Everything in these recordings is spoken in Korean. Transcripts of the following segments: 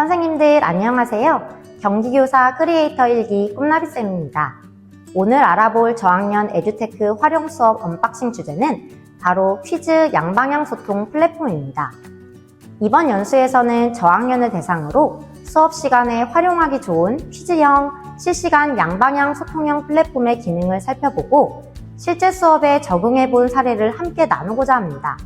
선생님들 안녕하세요. 경기교사 크리에이터 1기 꿈나비쌤입니다. 오늘 알아볼 저학년 에듀테크 활용 수업 언박싱 주제는 바로 퀴즈 양방향 소통 플랫폼입니다. 이번 연수에서는 저학년을 대상으로 수업 시간에 활용하기 좋은 퀴즈형 실시간 양방향 소통형 플랫폼의 기능을 살펴보고 실제 수업에 적용해 본 사례를 함께 나누고자 합니다.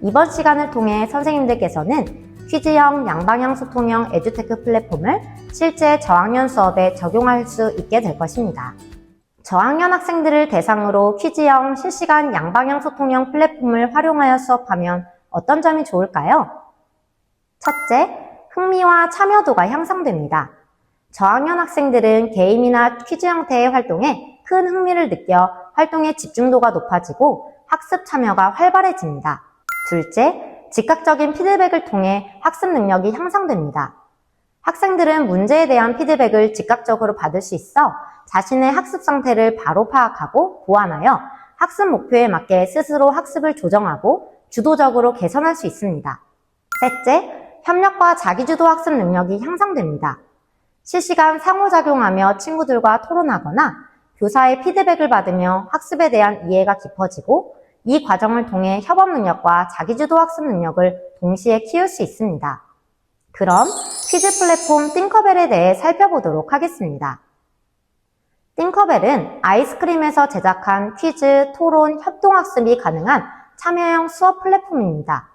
이번 시간을 통해 선생님들께서는 퀴즈형 양방향 소통형 에듀테크 플랫폼을 실제 저학년 수업에 적용할 수 있게 될 것입니다. 저학년 학생들을 대상으로 퀴즈형 실시간 양방향 소통형 플랫폼을 활용하여 수업하면 어떤 점이 좋을까요? 첫째, 흥미와 참여도가 향상됩니다. 저학년 학생들은 게임이나 퀴즈 형태의 활동에 큰 흥미를 느껴 활동의 집중도가 높아지고 학습 참여가 활발해집니다. 둘째, 즉각적인 피드백을 통해 학습 능력이 향상됩니다. 학생들은 문제에 대한 피드백을 즉각적으로 받을 수 있어 자신의 학습 상태를 바로 파악하고 보완하여 학습 목표에 맞게 스스로 학습을 조정하고 주도적으로 개선할 수 있습니다. 셋째, 협력과 자기주도 학습 능력이 향상됩니다. 실시간 상호작용하며 친구들과 토론하거나 교사의 피드백을 받으며 학습에 대한 이해가 깊어지고 이 과정을 통해 협업 능력과 자기주도 학습 능력을 동시에 키울 수 있습니다. 그럼 퀴즈 플랫폼 띵커벨에 대해 살펴보도록 하겠습니다. 띵커벨은 아이스크림에서 제작한 퀴즈, 토론, 협동학습이 가능한 참여형 수업 플랫폼입니다.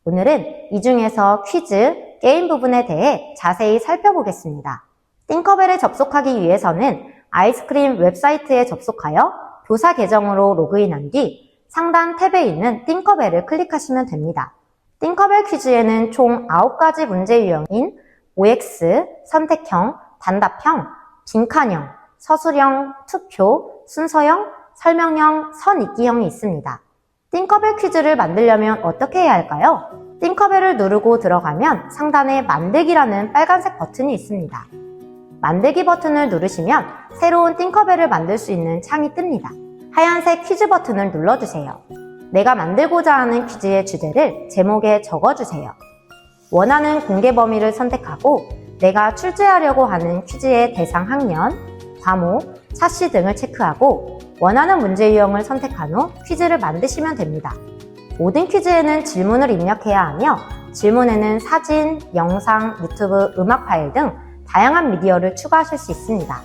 오늘은 이 중에서 퀴즈, 게임 부분에 대해 자세히 살펴보겠습니다. 띵커벨에 접속하기 위해서는 아이스크림 웹사이트에 접속하여 교사 계정으로 로그인한 뒤 상단 탭에 있는 띵커벨을 클릭하시면 됩니다. 띵커벨 퀴즈에는 총 9가지 문제 유형인 OX, 선택형, 단답형, 빈칸형, 서술형, 투표, 순서형, 설명형, 선입기형이 있습니다. 띵커벨 퀴즈를 만들려면 어떻게 해야 할까요? 띵커벨을 누르고 들어가면 상단에 만들기라는 빨간색 버튼이 있습니다. 만들기 버튼을 누르시면 새로운 띵커벨을 만들 수 있는 창이 뜹니다. 하얀색 퀴즈 버튼을 눌러주세요. 내가 만들고자 하는 퀴즈의 주제를 제목에 적어주세요. 원하는 공개 범위를 선택하고 내가 출제하려고 하는 퀴즈의 대상 학년, 과목, 차시 등을 체크하고 원하는 문제 유형을 선택한 후 퀴즈를 만드시면 됩니다. 모든 퀴즈에는 질문을 입력해야 하며 질문에는 사진, 영상, 유튜브, 음악 파일 등 다양한 미디어를 추가하실 수 있습니다.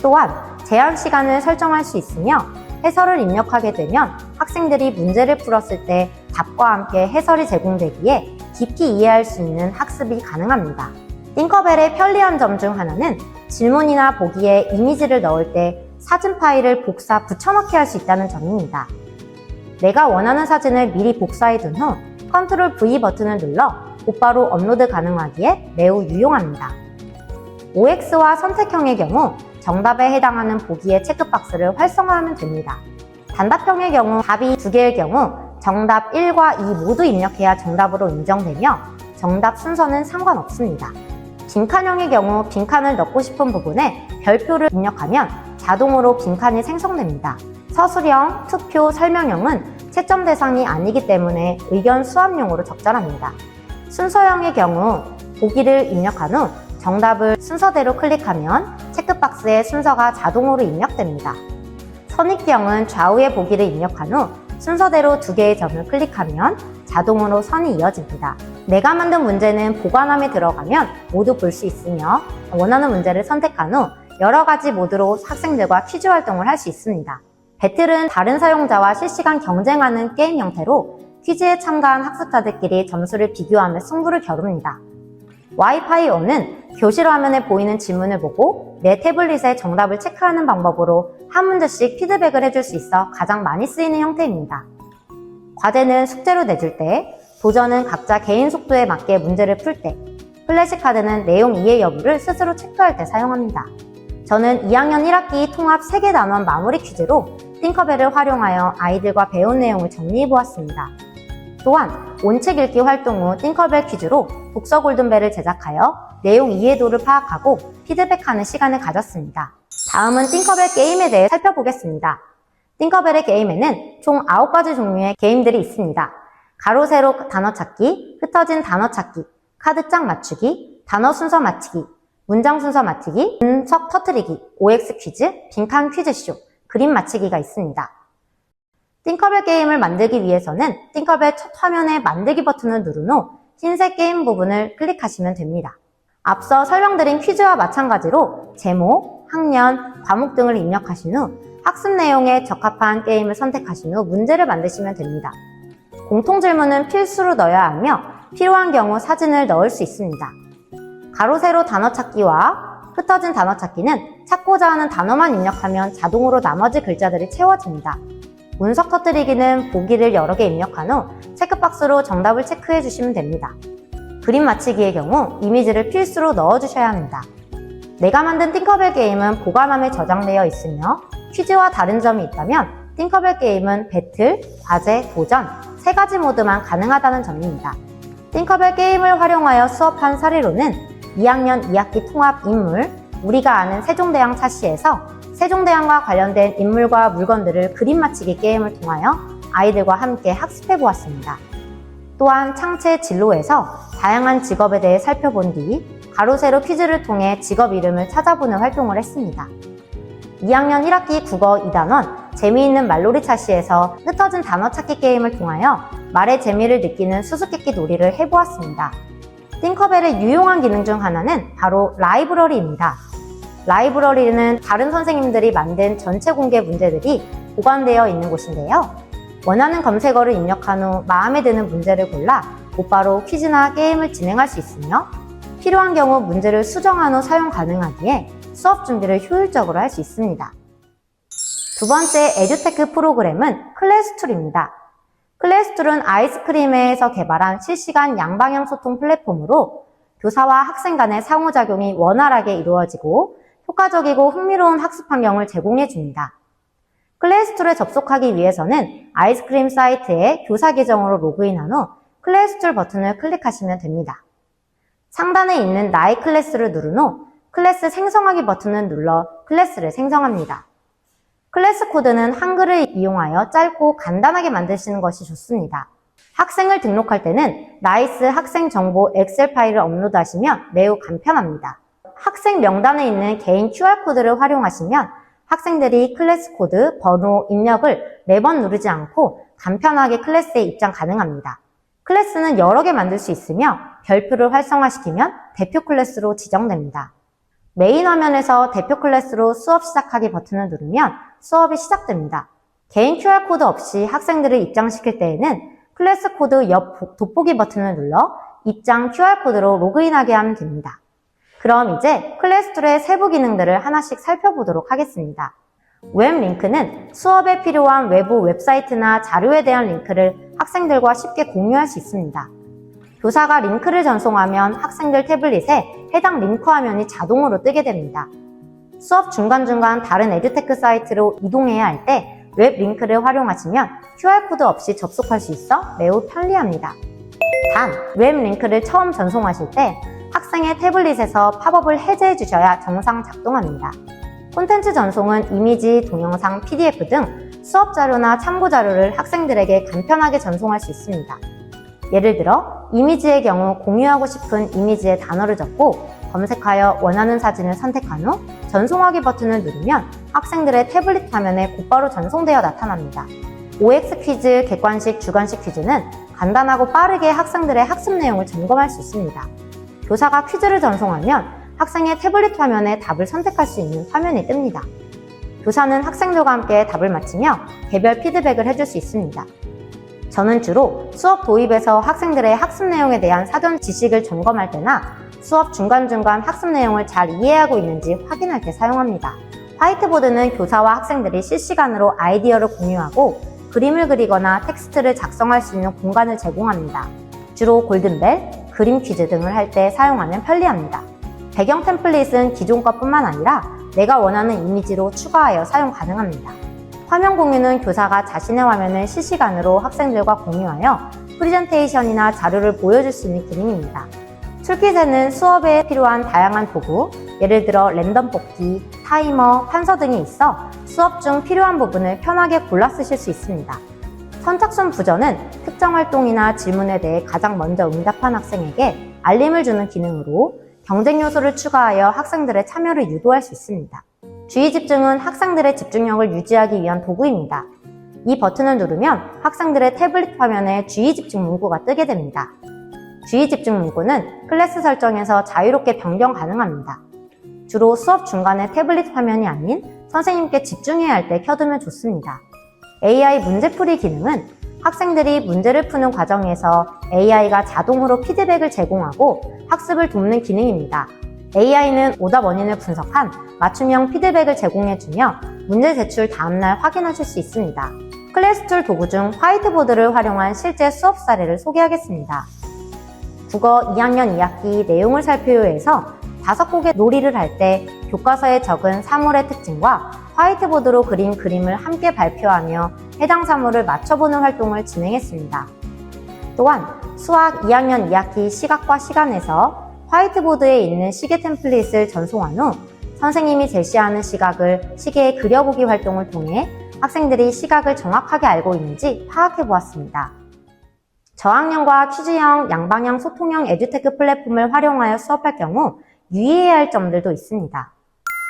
또한 제한 시간을 설정할 수 있으며 해설을 입력하게 되면 학생들이 문제를 풀었을 때 답과 함께 해설이 제공되기에 깊이 이해할 수 있는 학습이 가능합니다. 띵커벨의 편리한 점 중 하나는 질문이나 보기에 이미지를 넣을 때 사진 파일을 복사, 붙여넣기 할 수 있다는 점입니다. 내가 원하는 사진을 미리 복사해 둔 후 컨트롤 V 버튼을 눌러 곧바로 업로드 가능하기에 매우 유용합니다. OX와 선택형의 경우 정답에 해당하는 보기의 체크박스를 활성화하면 됩니다. 단답형의 경우 답이 2개일 경우 정답 1과 2 모두 입력해야 정답으로 인정되며 정답 순서는 상관없습니다. 빈칸형의 경우 빈칸을 넣고 싶은 부분에 별표를 입력하면 자동으로 빈칸이 생성됩니다. 서술형, 투표, 설명형은 채점 대상이 아니기 때문에 의견 수합용으로 적절합니다. 순서형의 경우 보기를 입력한 후 정답을 순서대로 클릭하면 체크박스에 순서가 자동으로 입력됩니다. 선입기형은 좌우의 보기를 입력한 후 순서대로 2개의 점을 클릭하면 자동으로 선이 이어집니다. 내가 만든 문제는 보관함에 들어가면 모두 볼 수 있으며 원하는 문제를 선택한 후 여러 가지 모드로 학생들과 퀴즈 활동을 할 수 있습니다. 배틀은 다른 사용자와 실시간 경쟁하는 게임 형태로 퀴즈에 참가한 학습자들끼리 점수를 비교하며 승부를 겨룹니다. 와이파이 on은 교실 화면에 보이는 질문을 보고 내 태블릿에 정답을 체크하는 방법으로 한 문제씩 피드백을 해줄 수 있어 가장 많이 쓰이는 형태입니다. 과제는 숙제로 내줄 때, 도전은 각자 개인 속도에 맞게 문제를 풀 때, 플래시카드는 내용 이해 여부를 스스로 체크할 때 사용합니다. 저는 2학년 1학기 통합 3개 단원 마무리 퀴즈로 띵커벨을 활용하여 아이들과 배운 내용을 정리해보았습니다. 또한 원책 읽기 활동 후 띵커벨 퀴즈로 독서 골든벨을 제작하여 내용 이해도를 파악하고 피드백하는 시간을 가졌습니다. 다음은 띵커벨 게임에 대해 살펴보겠습니다. 띵커벨의 게임에는 총 9가지 종류의 게임들이 있습니다. 가로 세로 단어 찾기, 흩어진 단어 찾기, 카드짝 맞추기, 단어 순서 맞히기, 문장 순서 맞히기, 분석 터뜨리기, OX 퀴즈, 빈칸 퀴즈쇼, 그림 맞히기가 있습니다. 띵커벨 게임을 만들기 위해서는 띵커벨 첫 화면에 만들기 버튼을 누른 후 흰색 게임 부분을 클릭하시면 됩니다. 앞서 설명드린 퀴즈와 마찬가지로 제목, 학년, 과목 등을 입력하신 후 학습 내용에 적합한 게임을 선택하신 후 문제를 만드시면 됩니다. 공통 질문은 필수로 넣어야 하며 필요한 경우 사진을 넣을 수 있습니다. 가로 세로 단어 찾기와 흩어진 단어 찾기는 찾고자 하는 단어만 입력하면 자동으로 나머지 글자들이 채워집니다. 문석 터뜨리기는 보기를 여러 개 입력한 후 체크박스로 정답을 체크해 주시면 됩니다. 그림 맞히기의 경우 이미지를 필수로 넣어주셔야 합니다. 내가 만든 띵커벨 게임은 보관함에 저장되어 있으며 퀴즈와 다른 점이 있다면 띵커벨 게임은 배틀, 과제, 도전 3가지 모드만 가능하다는 점입니다. 띵커벨 게임을 활용하여 수업한 사례로는 2학년 2학기 통합 인물, 우리가 아는 세종대왕 차시에서 세종대왕과 관련된 인물과 물건들을 그림 맞히기 게임을 통하여 아이들과 함께 학습해 보았습니다. 또한 창체 진로에서 다양한 직업에 대해 살펴본 뒤 가로 세로 퀴즈를 통해 직업 이름을 찾아보는 활동을 했습니다. 2학년 1학기 국어 2단원 재미있는 말놀이 차시에서 흩어진 단어 찾기 게임을 통하여 말의 재미를 느끼는 수수께끼 놀이를 해보았습니다. 띵커벨의 유용한 기능 중 하나는 바로 라이브러리입니다. 라이브러리는 다른 선생님들이 만든 전체 공개 문제들이 보관되어 있는 곳인데요. 원하는 검색어를 입력한 후 마음에 드는 문제를 골라 곧바로 퀴즈나 게임을 진행할 수 있으며 필요한 경우 문제를 수정한 후 사용 가능하기에 수업 준비를 효율적으로 할 수 있습니다. 두 번째 에듀테크 프로그램은 클래스툴입니다. 클래스툴은 아이스크림회에서 개발한 실시간 양방향 소통 플랫폼으로 교사와 학생 간의 상호작용이 원활하게 이루어지고 효과적이고 흥미로운 학습 환경을 제공해 줍니다. 클래스툴에 접속하기 위해서는 아이스크림 사이트에 교사 계정으로 로그인한 후 클래스툴 버튼을 클릭하시면 됩니다. 상단에 있는 나의 클래스를 누른 후 클래스 생성하기 버튼을 눌러 클래스를 생성합니다. 클래스 코드는 한글을 이용하여 짧고 간단하게 만드시는 것이 좋습니다. 학생을 등록할 때는 나이스 학생 정보 엑셀 파일을 업로드하시면 매우 간편합니다. 학생 명단에 있는 개인 QR코드를 활용하시면 학생들이 클래스 코드, 번호, 입력을 매번 누르지 않고 간편하게 클래스에 입장 가능합니다. 클래스는 여러 개 만들 수 있으며 별표를 활성화시키면 대표 클래스로 지정됩니다. 메인 화면에서 대표 클래스로 수업 시작하기 버튼을 누르면 수업이 시작됩니다. 개인 QR코드 없이 학생들을 입장시킬 때에는 클래스 코드 옆 돋보기 버튼을 눌러 입장 QR코드로 로그인하게 하면 됩니다. 그럼 이제 클래스툴의 세부 기능들을 하나씩 살펴보도록 하겠습니다. 웹 링크는 수업에 필요한 외부 웹사이트나 자료에 대한 링크를 학생들과 쉽게 공유할 수 있습니다. 교사가 링크를 전송하면 학생들 태블릿에 해당 링크 화면이 자동으로 뜨게 됩니다. 수업 중간중간 다른 에듀테크 사이트로 이동해야 할 때 웹 링크를 활용하시면 QR코드 없이 접속할 수 있어 매우 편리합니다. 단, 웹 링크를 처음 전송하실 때 학생의 태블릿에서 팝업을 해제해 주셔야 정상 작동합니다. 콘텐츠 전송은 이미지, 동영상, PDF 등 수업 자료나 참고 자료를 학생들에게 간편하게 전송할 수 있습니다. 예를 들어 이미지의 경우 공유하고 싶은 이미지의 단어를 적고 검색하여 원하는 사진을 선택한 후 전송하기 버튼을 누르면 학생들의 태블릿 화면에 곧바로 전송되어 나타납니다. OX 퀴즈, 객관식, 주관식 퀴즈는 간단하고 빠르게 학생들의 학습 내용을 점검할 수 있습니다. 교사가 퀴즈를 전송하면 학생의 태블릿 화면에 답을 선택할 수 있는 화면이 뜹니다. 교사는 학생들과 함께 답을 맞히며 개별 피드백을 해줄 수 있습니다. 저는 주로 수업 도입에서 학생들의 학습 내용에 대한 사전 지식을 점검할 때나 수업 중간중간 학습 내용을 잘 이해하고 있는지 확인할 때 사용합니다. 화이트보드는 교사와 학생들이 실시간으로 아이디어를 공유하고 그림을 그리거나 텍스트를 작성할 수 있는 공간을 제공합니다. 주로 골든벨, 그림 퀴즈 등을 할 때 사용하면 편리합니다. 배경 템플릿은 기존 것뿐만 아니라 내가 원하는 이미지로 추가하여 사용 가능합니다. 화면 공유는 교사가 자신의 화면을 실시간으로 학생들과 공유하여 프레젠테이션이나 자료를 보여줄 수 있는 기능입니다. 툴킷에는 수업에 필요한 다양한 도구, 예를 들어 랜덤 뽑기, 타이머, 판서 등이 있어 수업 중 필요한 부분을 편하게 골라 쓰실 수 있습니다. 선착순 부전은 특정 활동이나 질문에 대해 가장 먼저 응답한 학생에게 알림을 주는 기능으로 경쟁 요소를 추가하여 학생들의 참여를 유도할 수 있습니다. 주의 집중은 학생들의 집중력을 유지하기 위한 도구입니다. 이 버튼을 누르면 학생들의 태블릿 화면에 주의 집중 문구가 뜨게 됩니다. 주의 집중 문구는 클래스 설정에서 자유롭게 변경 가능합니다. 주로 수업 중간에 태블릿 화면이 아닌 선생님께 집중해야 할 때 켜두면 좋습니다. AI 문제풀이 기능은 학생들이 문제를 푸는 과정에서 AI가 자동으로 피드백을 제공하고 학습을 돕는 기능입니다. AI는 오답 원인을 분석한 맞춤형 피드백을 제공해주며 문제 제출 다음날 확인하실 수 있습니다. 클래스툴 도구 중 화이트보드를 활용한 실제 수업 사례를 소개하겠습니다. 국어 2학년 2학기 내용을 살펴요에서 5곡의 놀이를 할 때 교과서에 적은 사물의 특징과 화이트보드로 그린 그림을 함께 발표하며 해당 사물을 맞춰보는 활동을 진행했습니다. 또한 수학 2학년 2학기 시각과 시간에서 화이트보드에 있는 시계 템플릿을 전송한 후 선생님이 제시하는 시각을 시계에 그려보기 활동을 통해 학생들이 시각을 정확하게 알고 있는지 파악해 보았습니다. 저학년과 퀴즈형, 양방향 소통형 에듀테크 플랫폼을 활용하여 수업할 경우 유의해야 할 점들도 있습니다.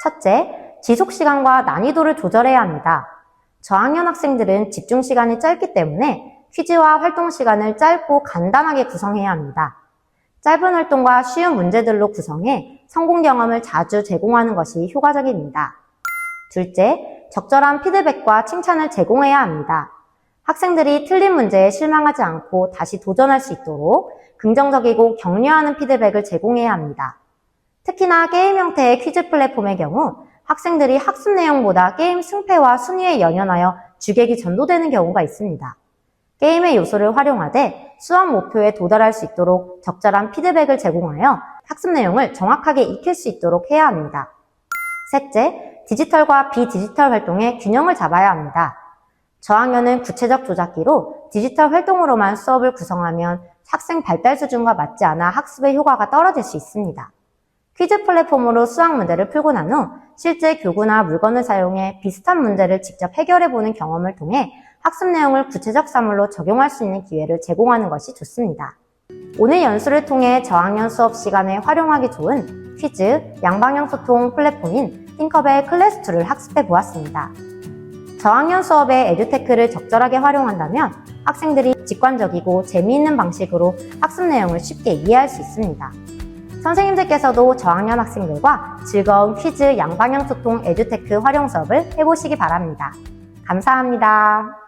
첫째, 지속시간과 난이도를 조절해야 합니다. 저학년 학생들은 집중시간이 짧기 때문에 퀴즈와 활동시간을 짧고 간단하게 구성해야 합니다. 짧은 활동과 쉬운 문제들로 구성해 성공 경험을 자주 제공하는 것이 효과적입니다. 둘째, 적절한 피드백과 칭찬을 제공해야 합니다. 학생들이 틀린 문제에 실망하지 않고 다시 도전할 수 있도록 긍정적이고 격려하는 피드백을 제공해야 합니다. 특히나 게임 형태의 퀴즈 플랫폼의 경우 학생들이 학습 내용보다 게임 승패와 순위에 연연하여 주객이 전도되는 경우가 있습니다. 게임의 요소를 활용하되 수업 목표에 도달할 수 있도록 적절한 피드백을 제공하여 학습 내용을 정확하게 익힐 수 있도록 해야 합니다. 셋째, 디지털과 비디지털 활동의 균형을 잡아야 합니다. 저학년은 구체적 조작기로 디지털 활동으로만 수업을 구성하면 학생 발달 수준과 맞지 않아 학습의 효과가 떨어질 수 있습니다. 퀴즈 플랫폼으로 수학 문제를 풀고 난 후 실제 교구나 물건을 사용해 비슷한 문제를 직접 해결해보는 경험을 통해 학습 내용을 구체적 사물로 적용할 수 있는 기회를 제공하는 것이 좋습니다. 오늘 연수를 통해 저학년 수업 시간에 활용하기 좋은 퀴즈, 양방향 소통 플랫폼인 띵커벨 클래스2를 학습해 보았습니다. 저학년 수업에 에듀테크를 적절하게 활용한다면 학생들이 직관적이고 재미있는 방식으로 학습 내용을 쉽게 이해할 수 있습니다. 선생님들께서도 저학년 학생들과 즐거운 퀴즈, 양방향 소통 에듀테크 활용 수업을 해보시기 바랍니다. 감사합니다.